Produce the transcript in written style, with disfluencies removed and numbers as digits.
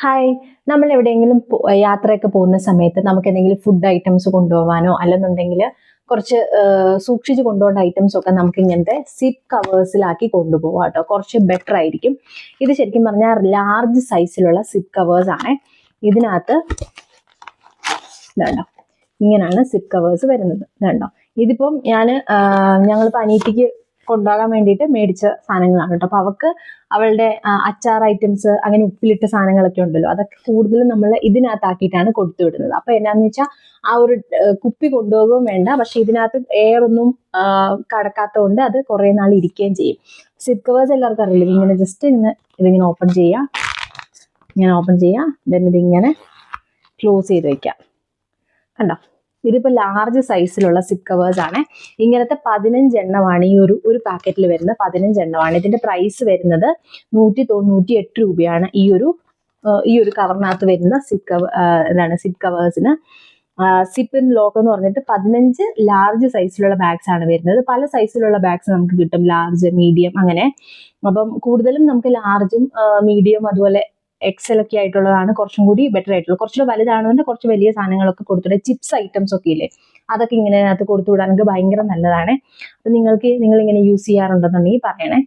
Hi, നമ്മൾ എവിടെയെങ്കിലും യാത്രയൊക്കെ പോകുന്ന സമയത്ത് നമുക്ക് എന്തെങ്കിലും ഫുഡ് ഐറ്റംസ് കൊണ്ടുപോകാനോ അല്ലെന്നുണ്ടെങ്കിൽ കുറച്ച് സൂക്ഷിച്ച് കൊണ്ടുപോകേണ്ട ഐറ്റംസ് ഒക്കെ നമുക്ക് ഇങ്ങനത്തെ സിപ്പ് കവേഴ്സിലാക്കി കൊണ്ടുപോകാം കേട്ടോ. കുറച്ച് ബെറ്റർ ആയിരിക്കും. ഇത് ശരിക്കും പറഞ്ഞാൽ ലാർജ് സൈസിലുള്ള സിപ്പ് കവേഴ്സ് ആണ്. ഇതിനകത്ത് ഇതുണ്ടോ, ഇങ്ങനെയാണ് സിപ്പ് കവേഴ്സ് വരുന്നത്. ഇതുണ്ടോ, ഇതിപ്പം ഞങ്ങളിപ്പോൾ അനീറ്റിക്ക് കൊണ്ടുപോകാൻ വേണ്ടിയിട്ട് മേടിച്ച സാധനങ്ങളാണ് കേട്ടോ. അപ്പൊ അവൾക്ക് അവളുടെ അച്ചാർ ഐറ്റംസ്, അങ്ങനെ ഉപ്പിലിട്ട സാധനങ്ങളൊക്കെ ഉണ്ടല്ലോ, അതൊക്കെ കൂടുതലും നമ്മൾ ഇതിനകത്താക്കിയിട്ടാണ് കൊടുത്തു വിടുന്നത്. അപ്പൊ എന്നാന്ന് വെച്ചാൽ ആ ഒരു കുപ്പി കൊണ്ടുപോകുകയും വേണ്ട, പക്ഷെ ഇതിനകത്ത് എയർ ഒന്നും കടക്കാത്തതുകൊണ്ട് അത് കുറെ നാൾ ഇരിക്കുകയും ചെയ്യും. സിപ്പ് കവേഴ്സ് എല്ലാവർക്കും അറിയില്ല. ഇങ്ങനെ ജസ്റ്റ് ഇതിങ്ങനെ ഓപ്പൺ ചെയ്യാം, ഇങ്ങനെ ഓപ്പൺ ചെയ്യാം, ദെൻ ഇതിങ്ങനെ ക്ലോസ് ചെയ്ത് വെക്കാം. കണ്ടോ, ഇതിപ്പോൾ ലാർജ് സൈസിലുള്ള സിപ്പ് കവേഴ്സ് ആണ്. ഇങ്ങനത്തെ 15 എണ്ണമാണ് ഈ ഒരു പാക്കറ്റിൽ വരുന്നത്. 15 എണ്ണമാണ്. ഇതിന്റെ പ്രൈസ് വരുന്നത് 198 രൂപയാണ് ഈ ഒരു കവറിനകത്ത് വരുന്ന സിപ്പ് കവേഴ്സിന്. സിപ്പ് ഇൻ ലോക്ക് എന്ന് പറഞ്ഞിട്ട് 15 ലാർജ് സൈസിലുള്ള ബാഗ്സ് ആണ് വരുന്നത്. പല സൈസിലുള്ള ബാഗ്സ് നമുക്ക് കിട്ടും, ലാർജ്, മീഡിയം, അങ്ങനെ. അപ്പം കൂടുതലും നമുക്ക് ലാർജും മീഡിയം അതുപോലെ എക്സൽ ഒക്കെ ആയിട്ടുള്ളതാണ് കുറച്ചും കൂടി ബെറ്റർ ആയിട്ടുള്ളത്. കുറച്ചുകൂടെ വലുതാണെന്നുണ്ടെങ്കിൽ കുറച്ച് വലിയ സാധനങ്ങളൊക്കെ കൊടുത്തിട്ട് ചിപ്സ് ഐറ്റംസ് ഒക്കെ ഇല്ലേ, അതൊക്കെ ഇങ്ങനെ അതിനകത്ത് കൊടുത്തു വിടാനൊക്കെ ഭയങ്കര നല്ലതാണ്. അപ്പം നിങ്ങൾ ഇങ്ങനെ യൂസ് ചെയ്യാറുണ്ടെന്നുണ്ടെങ്കിൽ പറയണേ.